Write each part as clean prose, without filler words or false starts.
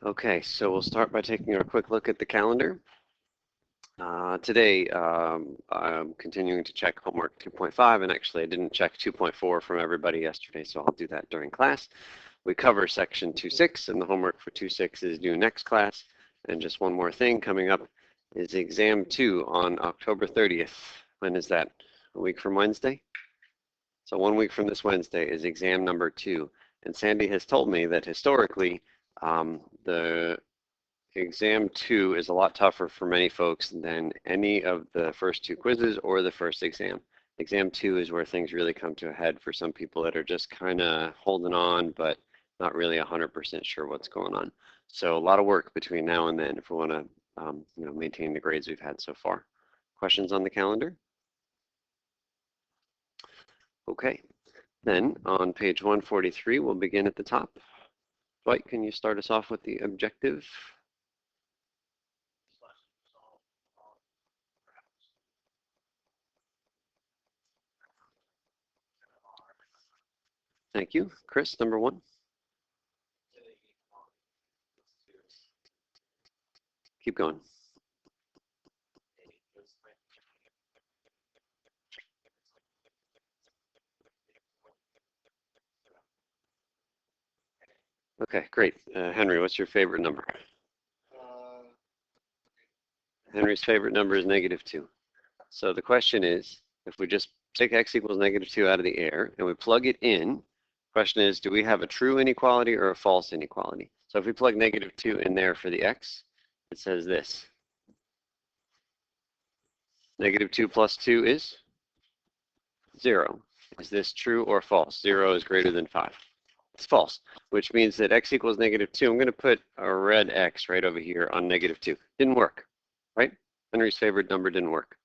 Okay, so we'll start by taking a quick look at the calendar. Today, I'm continuing to check homework 2.5, and actually I didn't check 2.4 from everybody yesterday, so I'll do that during class. We cover section 2.6, and the homework for 2.6 is due next class. And just one more thing coming up is exam 2 on October 30th. When is that? A week from Wednesday? So 1 week from this Wednesday is exam number 2. And Sandy has told me that historically, the exam 2 is a lot tougher for many folks than any of the first 2 quizzes or the first exam. Exam 2 is where things really come to a head for some people that are just kind of holding on, but not really 100% sure what's going on. So a lot of work between now and then if we want to maintain the grades we've had so far. Questions on the calendar? Okay, then on page 143, we'll begin at the top. Dwight, can you start us off with the objective? Thank you. Chris, number 1. Keep going. Okay, great. Henry, what's your favorite number? Henry's favorite number is -2. So the question is, if we just take x equals -2 out of the air and we plug it in, question is, do we have a true inequality or a false inequality? So if we plug -2 in there for the x, it says this. -2 plus 2 is 0. Is this true or false? 0 is greater than 5. It's false, which means that x equals -2. I'm going to put a red x right over here on -2. Didn't work, right? Henry's favorite number didn't work.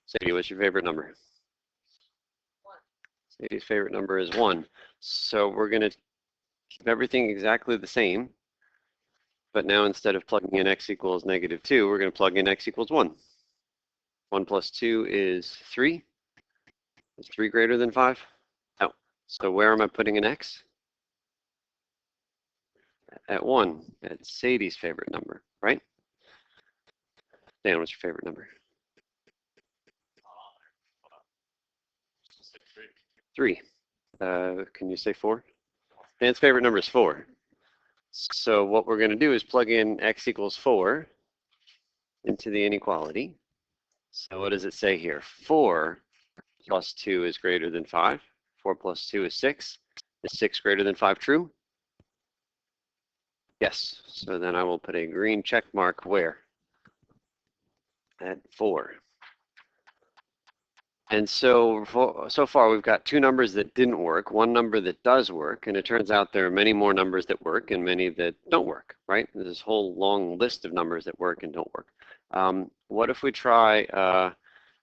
Sadie, what's your favorite number? 1. Sadie's favorite number is 1. So we're going to keep everything exactly the same, but now instead of plugging in x equals -2, we're going to plug in x equals 1. 1 plus 2 is 3. Is 3 greater than 5? No. So where am I putting an x? At 1. That's Sadie's favorite number, right? Dan, what's your favorite number? 3. Can you say 4? Dan's favorite number is 4. So what we're going to do is plug in x equals 4 into the inequality. So what does it say here? 4 plus 2 is greater than 5. 4 plus 2 is 6. Is 6 greater than 5 true? Yes. So then I will put a green check mark where? At 4. And so far we've got 2 numbers that didn't work, 1 number that does work, and it turns out there are many more numbers that work and many that don't work, right? There's this whole long list of numbers that work and don't work. What if we try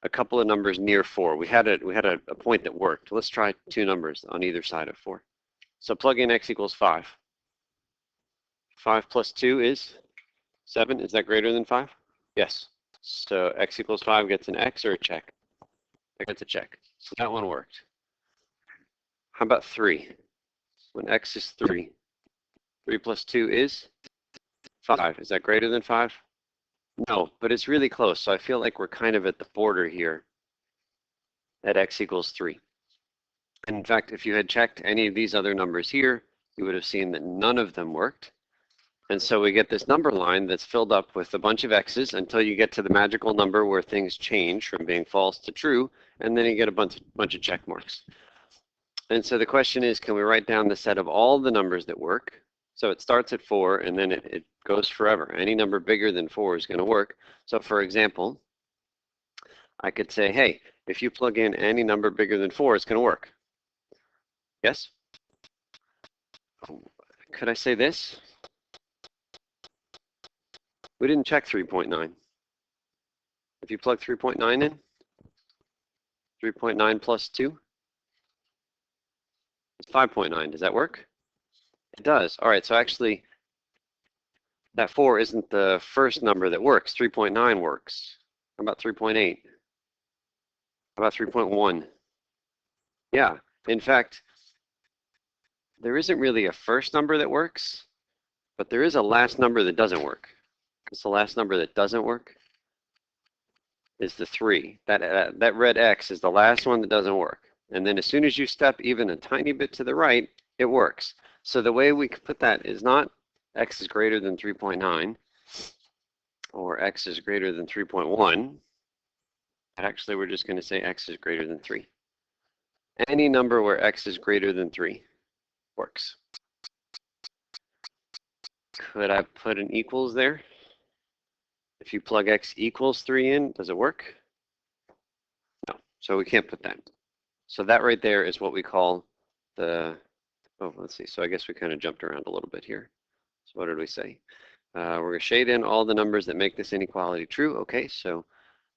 a couple of numbers near 4? We had a point that worked. Let's try 2 numbers on either side of 4. So plug in x equals 5. 5 plus 2 is 7. Is that greater than 5? Yes. So x equals 5 gets an x or a check? It gets a check. So that one worked. How about 3? When x is 3, 3 plus 2 is 5. Is that greater than 5? No, but it's really close. So I feel like we're kind of at the border here at x equals 3. And in fact, if you had checked any of these other numbers here, you would have seen that none of them worked. And so we get this number line that's filled up with a bunch of x's until you get to the magical number where things change from being false to true, and then you get a bunch of check marks. And so the question is, can we write down the set of all the numbers that work? So it starts at 4, and then it goes forever. Any number bigger than 4 is going to work. So for example, I could say, hey, if you plug in any number bigger than 4, it's going to work. Yes? Could I say this? We didn't check 3.9. If you plug 3.9 in, 3.9 plus 2 is 5.9. Does that work? It does. All right, so actually, that 4 isn't the first number that works. 3.9 works. How about 3.8? How about 3.1? Yeah, in fact, there isn't really a first number that works. But there is a last number that doesn't work. It's the last number that doesn't work is the 3. That red X is the last one that doesn't work. And then as soon as you step even a tiny bit to the right, it works. So the way we could put that is not X is greater than 3.9 or X is greater than 3.1. Actually, we're just going to say X is greater than 3. Any number where X is greater than 3 works. Could I put an equals there? If you plug X equals 3 in, does it work? No, so we can't put that. So that right there is what we call the, oh, let's see. So I guess we kind of jumped around a little bit here. So what did we say? We're going to shade in all the numbers that make this inequality true. Okay, so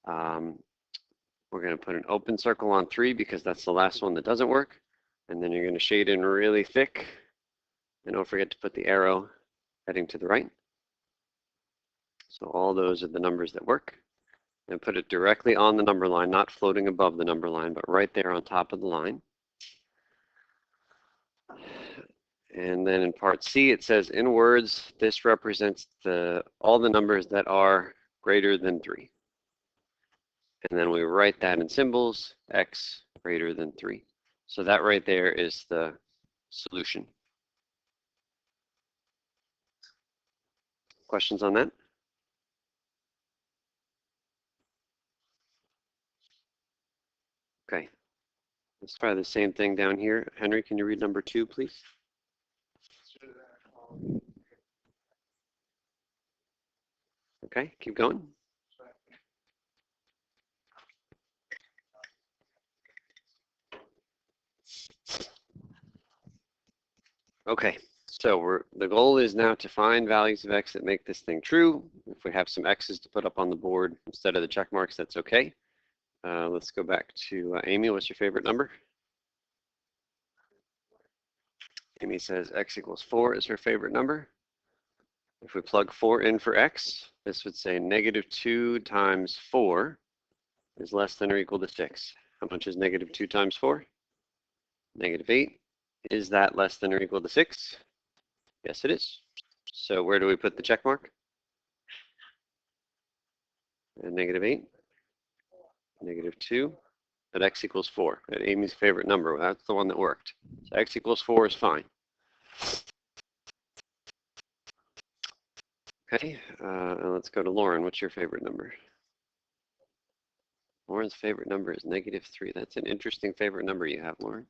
we're going to put an open circle on 3 because that's the last one that doesn't work. And then you're going to shade in really thick. And don't forget to put the arrow heading to the right. So all those are the numbers that work. And put it directly on the number line, not floating above the number line, but right there on top of the line. And then in part C, it says, in words, this represents all the numbers that are greater than 3. And then we write that in symbols, X greater than 3. So that right there is the solution. Questions on that? Okay. Let's try the same thing down here. Henry, can you read number 2, please? Okay, keep going. Okay, so the goal is now to find values of X that make this thing true. If we have some X's to put up on the board instead of the check marks, that's okay. Let's go back to Amy. What's your favorite number? Amy says X equals 4 is her favorite number. If we plug 4 in for X, this would say negative 2 times 4 is less than or equal to 6. How much is negative 2 times 4? Negative 8. Is that less than or equal to 6? Yes, it is. So where do we put the check mark? And negative 8. Negative 2. At X equals 4. At Amy's favorite number. That's the one that worked. So X equals 4 is fine. Okay, let's go to Lauren. What's your favorite number? Lauren's favorite number is negative 3. That's an interesting favorite number you have, Lauren.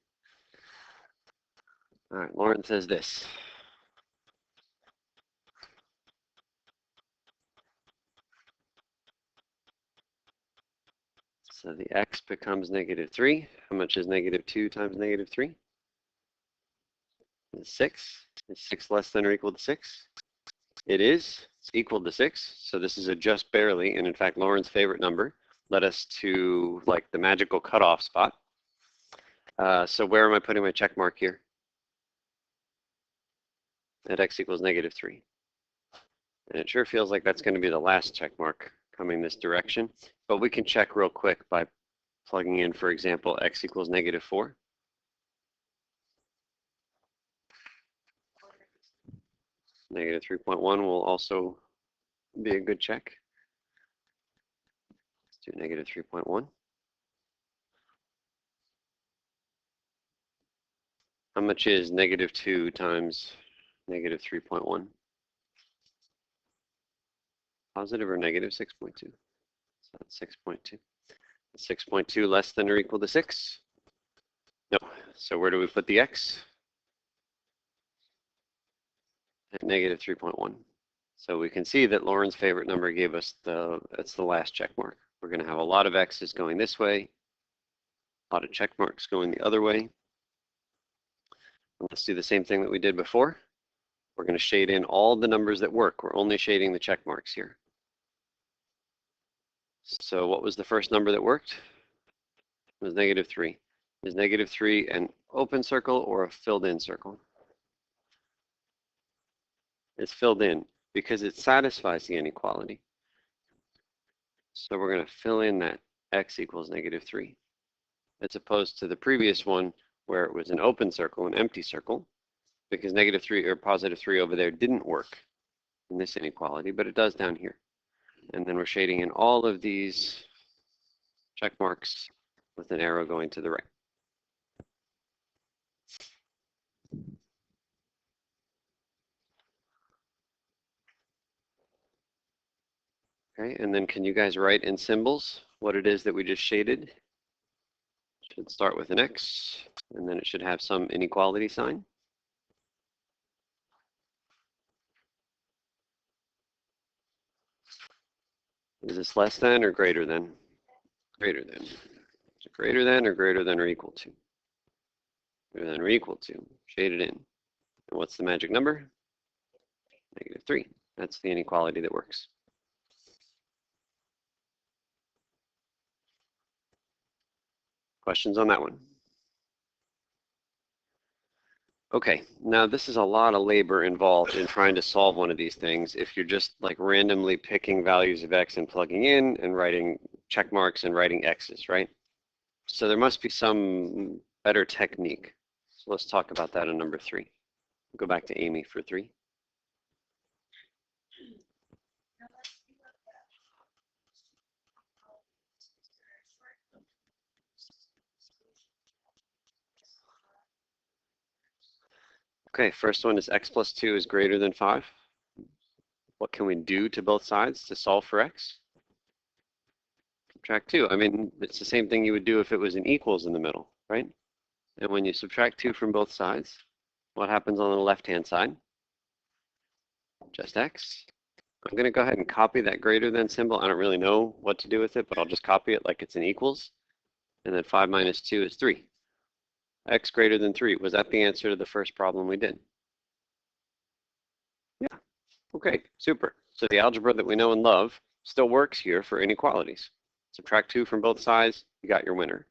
All right, Lauren says this. So the X becomes negative 3. How much is negative 2 times negative 3? 6. Is 6 less than or equal to 6? It is. It's equal to 6. So this is a just barely, and in fact, Lauren's favorite number led us to like the magical cutoff spot. So where am I putting my check mark here? At X equals negative 3. And it sure feels like that's going to be the last check mark coming this direction. But we can check real quick by plugging in, for example, X equals negative 4. Negative 3.1 will also be a good check. Let's do negative 3.1. How much is negative 2 times negative 3.1? Positive or negative 6.2? So that's 6.2. 6.2 less than or equal to 6? No. So where do we put the X? At negative 3.1. So we can see that Lauren's favorite number gave us that's the last check mark. We're going to have a lot of X's going this way, a lot of check marks going the other way. Let's do the same thing that we did before. We're going to shade in all the numbers that work. We're only shading the check marks here. So what was the first number that worked? It was negative 3. Is negative 3 an open circle or a filled in circle? It's filled in because it satisfies the inequality. So we're going to fill in that X equals negative 3, as opposed to the previous one where it was an open circle, an empty circle. because -3 or +3 over there didn't work in this inequality, but it does down here. And then we're shading in all of these check marks with an arrow going to the right. Okay, and then can you guys write in symbols what it is that we just shaded? It should start with an X, and then it should have some inequality sign. Is this less than or greater than? Greater than. Is it greater than or greater than or equal to? Greater than or equal to. Shade it in. And what's the magic number? -3. That's the inequality that works. Questions on that one? Okay, now this is a lot of labor involved in trying to solve one of these things if you're just like randomly picking values of X and plugging in and writing check marks and writing X's, right? So there must be some better technique. So let's talk about that on number 3. Go back to Amy for 3. Okay, first one is X plus 2 is greater than 5. What can we do to both sides to solve for X? Subtract 2. I mean, it's the same thing you would do if it was an equals in the middle, right? And when you subtract 2 from both sides, what happens on the left-hand side? Just X. I'm going to go ahead and copy that greater than symbol. I don't really know what to do with it, but I'll just copy it like it's an equals. And then 5 minus 2 is 3. X greater than 3. Was that the answer to the first problem we did? Yeah. Okay, super. So the algebra that we know and love still works here for inequalities. Subtract 2 from both sides, you got your winner.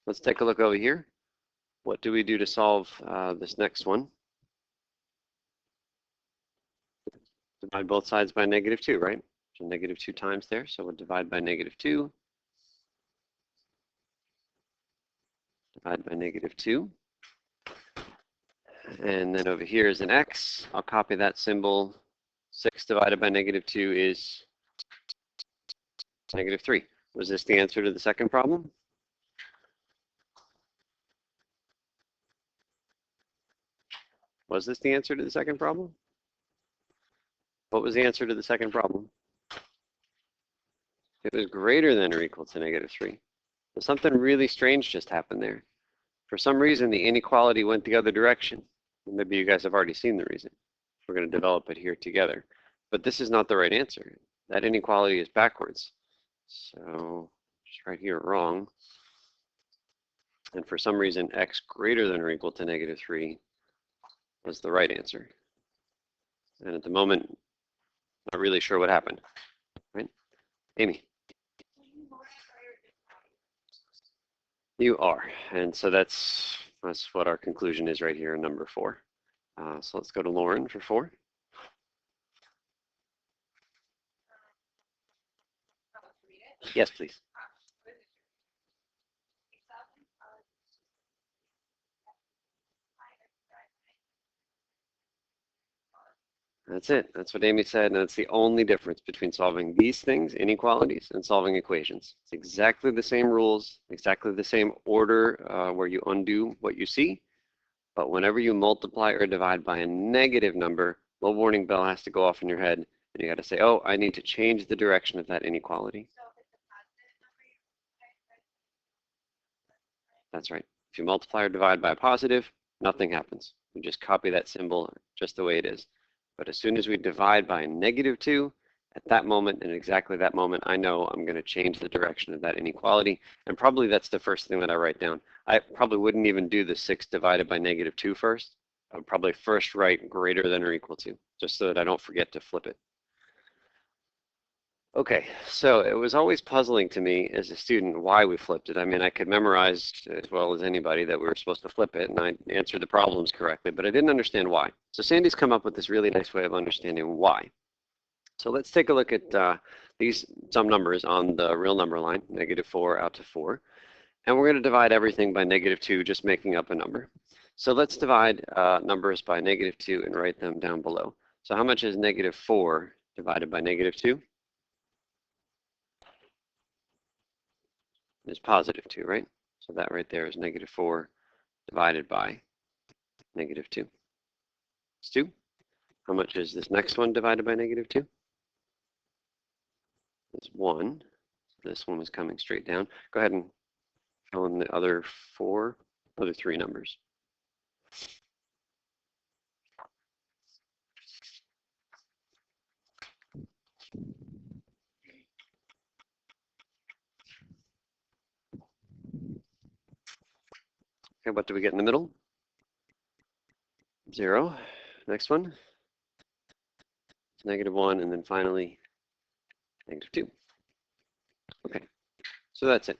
Let's take a look over here. What do we do to solve this next one? Divide both sides by -2, right? So -2 times there, so we'll divide by -2. Divide by -2. And then over here is an X. I'll copy that symbol. 6 divided by -2 is -3. Was this the answer to the second problem? Was this the answer to the second problem? What was the answer to the second problem? It was greater than or equal to -3. So something really strange just happened there. For some reason, the inequality went the other direction. Maybe you guys have already seen the reason. We're going to develop it here together. But this is not the right answer. That inequality is backwards. So just right here, wrong. And for some reason, X greater than or equal to -3 was the right answer. And at the moment, not really sure what happened, right? Amy? You are, and so that's what our conclusion is right here in number 4. So let's go to Lauren for 4. Yes, please. That's it. That's what Amy said, and that's the only difference between solving these things, inequalities, and solving equations. It's exactly the same rules, exactly the same order where you undo what you see, but whenever you multiply or divide by a negative number, little warning bell has to go off in your head, and you got to say, oh, I need to change the direction of that inequality. That's right. If you multiply or divide by a positive, nothing happens. You just copy that symbol just the way it is. But as soon as we divide by -2, at that moment, and exactly that moment, I know I'm going to change the direction of that inequality. And probably that's the first thing that I write down. I probably wouldn't even do the 6 divided by -2 first. I would probably first write greater than or equal to, just so that I don't forget to flip it. Okay, so it was always puzzling to me as a student why we flipped it. I mean, I could memorize as well as anybody that we were supposed to flip it, and I answered the problems correctly, but I didn't understand why. So Sandy's come up with this really nice way of understanding why. So let's take a look at some numbers on the real number line, -4 out to 4. And we're going to divide everything by -2, just making up a number. So let's divide numbers by -2 and write them down below. So how much is -4 divided by -2? Is +2, right? So that right there is -4 divided by -2. It's 2. How much is this next one divided by -2? It's 1. This one was coming straight down. Go ahead and fill in the other three numbers. Okay, what do we get in the middle? 0. Next one. It's -1, and then finally -2. Okay, so that's it.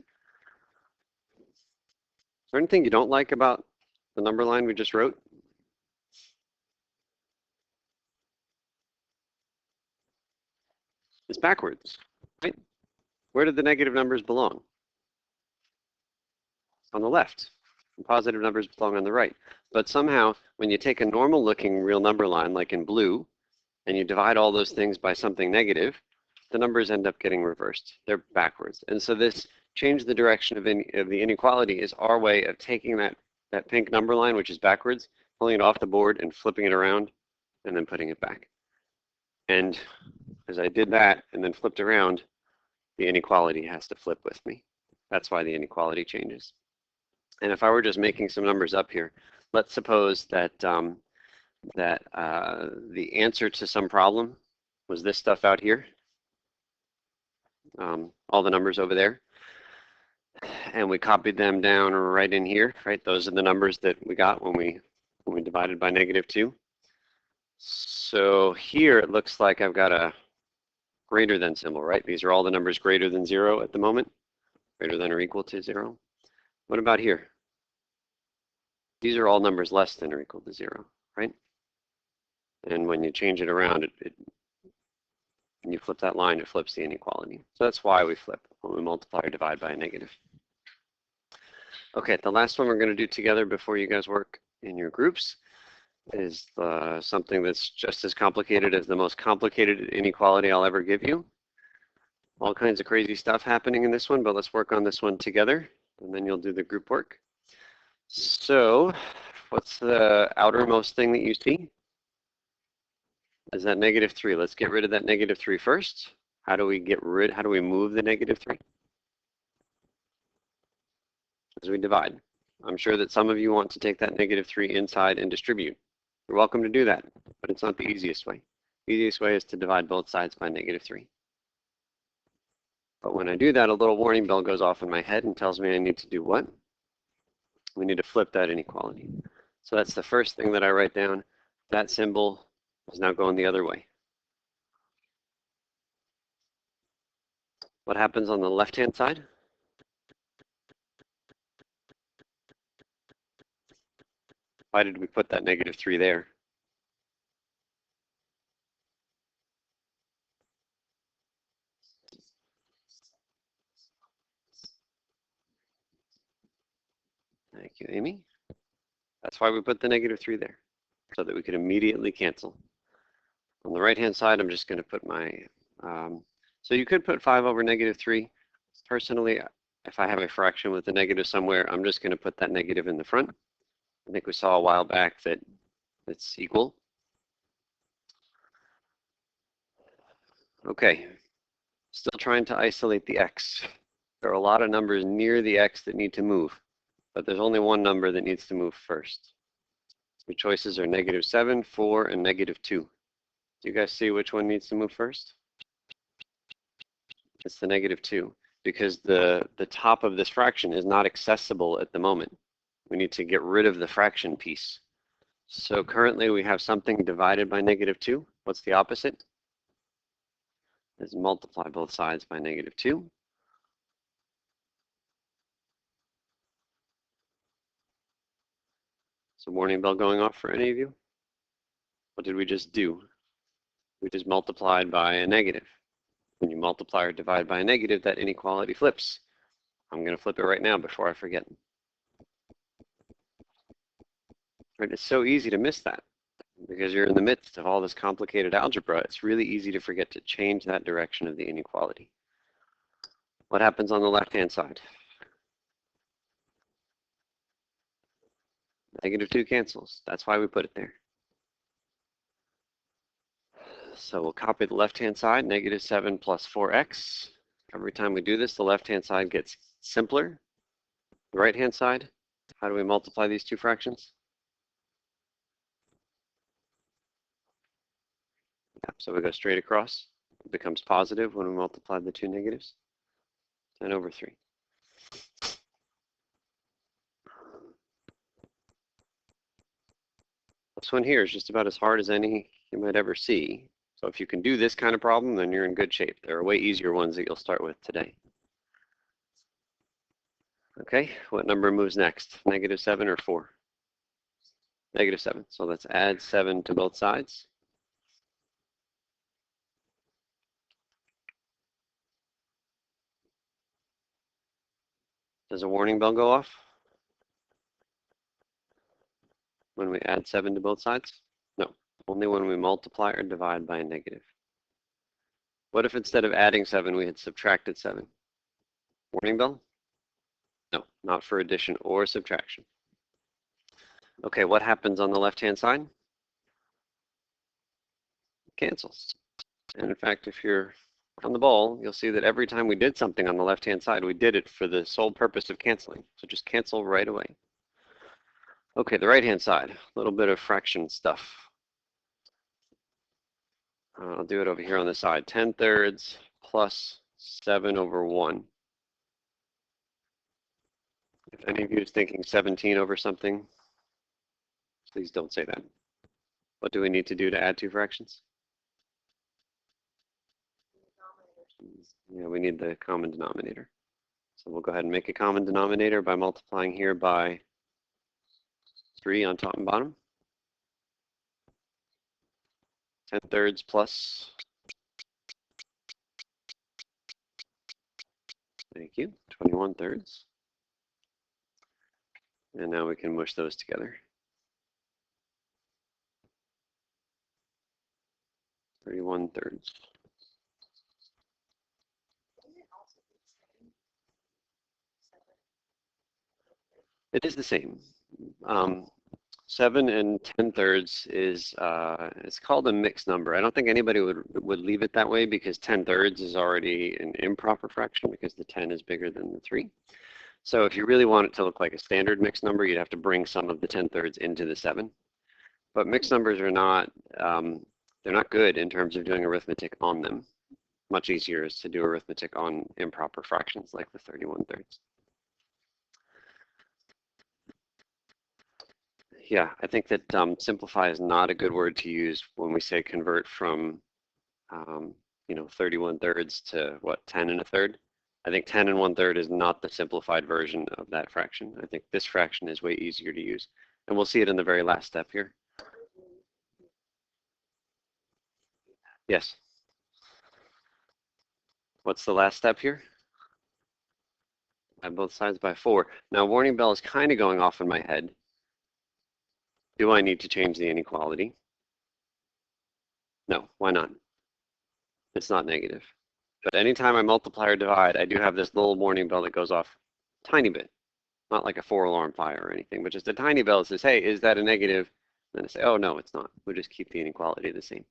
Is there anything you don't like about the number line we just wrote? It's backwards, right? Where did the negative numbers belong? On the left. And positive numbers belong on the right. But somehow, when you take a normal looking real number line, like in blue, and you divide all those things by something negative, the numbers end up getting reversed. They're backwards. And so this change the direction of the inequality is our way of taking that pink number line, which is backwards, pulling it off the board and flipping it around, and then putting it back. And as I did that and then flipped around, the inequality has to flip with me. That's why the inequality changes. And if I were just making some numbers up here, let's suppose that the answer to some problem was this stuff out here, all the numbers over there, and we copied them down right in here, right? Those are the numbers that we got when we divided by -2. So here it looks like I've got a greater than symbol, right? These are all the numbers greater than 0 at the moment, greater than or equal to 0. What about here? These are all numbers less than or equal to 0, right? And when you change it around, when you flip that line, it flips the inequality. So that's why we flip when we multiply or divide by a negative. Okay, the last one we're going to do together before you guys work in your groups is something that's just as complicated as the most complicated inequality I'll ever give you. All kinds of crazy stuff happening in this one, but let's work on this one together, and then you'll do the group work. So, what's the outermost thing that you see? Is that -3. Let's get rid of that -3 first. How do we move the -3? As we divide. I'm sure that some of you want to take that -3 inside and distribute. You're welcome to do that, but it's not the easiest way. The easiest way is to divide both sides by -3. But when I do that, a little warning bell goes off in my head and tells me I need to do what? We need to flip that inequality. So that's the first thing that I write down. That symbol is now going the other way. What happens on the left-hand side? Why did we put that -3 there? Thank you, Amy. That's why we put the -3 there, so that we could immediately cancel. On the right-hand side, I'm just going to put my, so you could put 5 over -3. Personally, if I have a fraction with a negative somewhere, I'm just going to put that negative in the front. I think we saw a while back that it's equal. Okay, still trying to isolate the x. There are a lot of numbers near the x that need to move, but there's only one number that needs to move first. The choices are -7, 4, and -2. Do you guys see which one needs to move first? It's the -2, because the top of this fraction is not accessible at the moment. We need to get rid of the fraction piece. So currently we have something divided by -2. What's the opposite? Is multiply both sides by -2. So warning bell going off for any of you? What did we just do? We just multiplied by a negative. When you multiply or divide by a negative, that inequality flips. I'm going to flip it right now before I forget. right? It's so easy to miss that because you're in the midst of all this complicated algebra. It's really easy to forget to change that direction of the inequality. What happens on the left-hand side? -2 cancels. That's why we put it there. So we'll copy the left-hand side, -7 plus 4x. Every time we do this, the left-hand side gets simpler. The right-hand side, how do we multiply these two fractions? Yeah, so we go straight across. It becomes positive when we multiply the two negatives. 10/3. This one here is just about as hard as any you might ever see. So if you can do this kind of problem, then you're in good shape. There are way easier ones that you'll start with today. Okay, what number moves next? -7 or 4? -7. So let's add 7 to both sides. Does a warning bell go off when we add 7 to both sides? No, only when we multiply or divide by a negative. What if instead of adding 7, we had subtracted 7? Warning bell? No, not for addition or subtraction. Okay, what happens on the left-hand side? Cancels. And in fact, if you're on the ball, you'll see that every time we did something on the left-hand side, we did it for the sole purpose of canceling. So just cancel right away. Okay, the right-hand side, a little bit of fraction stuff. I'll do it over here on the side. 10/3 plus 7/1. If any of you is thinking 17 over something, please don't say that. What do we need to do to add two fractions? Yeah, we need the common denominator. So we'll go ahead and make a common denominator by multiplying here by 3 on top and bottom. 10/3 plus, thank you, 21/3. And now we can mush those together. 31/3. It is the same. 7 and 10/3 is it's called a mixed number. I don't think anybody would leave it that way because 10/3 is already an improper fraction because the 10 is bigger than the 3. So if you really want it to look like a standard mixed number, you'd have to bring some of the 10/3 into the 7. But mixed numbers are not they're not good in terms of doing arithmetic on them. Much easier is to do arithmetic on improper fractions like the 31/3. Yeah, I think that simplify is not a good word to use when we say convert from, 31/3 to what, 10 1/3? I think 10 1/3 is not the simplified version of that fraction. I think this fraction is way easier to use. And we'll see it in the very last step here. Yes. What's the last step here? Add both sides by 4. Now, warning bell is kind of going off in my head. Do I need to change the inequality? No, why not? It's not negative. But anytime I multiply or divide, I do have this little warning bell that goes off a tiny bit. Not like a 4-alarm fire or anything, but just a tiny bell that says, hey, is that a negative? And then I say, oh, no, it's not. We'll just keep the inequality the same.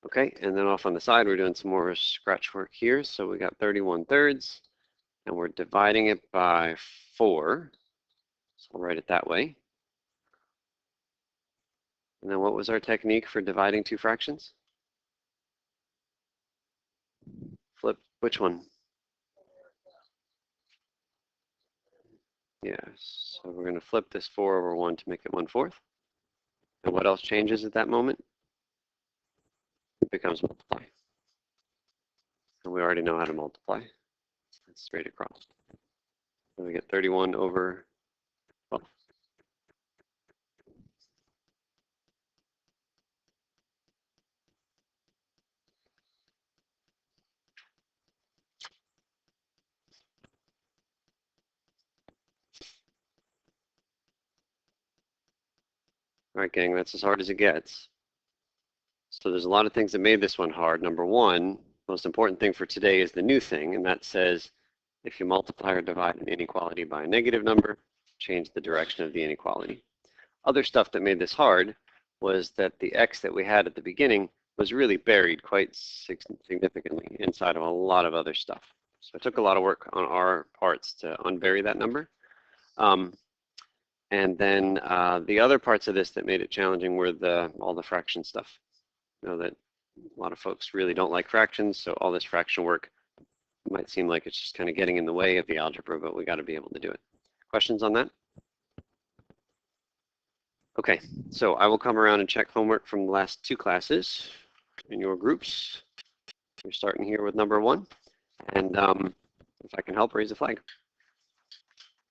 Okay, and then off on the side, we're doing some more scratch work here. So we got 31/3, and we're dividing it by 4. So I'll write it that way. And then what was our technique for dividing two fractions? Flip, which one? Yes, so we're going to flip this 4/1 to make it 1/4. And what else changes at that moment? It becomes multiply. And we already know how to multiply. It's straight across. So we get 31/12. All right, gang, that's as hard as it gets. So there's a lot of things that made this one hard. Number one, most important thing for today is the new thing, and that says if you multiply or divide an inequality by a negative number, change the direction of the inequality. Other stuff that made this hard was that the x that we had at the beginning was really buried quite significantly inside of a lot of other stuff. So it took a lot of work on our parts to unbury that number. And then the other parts of this that made it challenging were all the fraction stuff. You know that a lot of folks really don't like fractions, so all this fraction work might seem like it's just kind of getting in the way of the algebra, but we got to be able to do it. Questions on that? Okay, so I will come around and check homework from the last two classes in your groups. We're starting here with number one, and if I can help, raise a flag.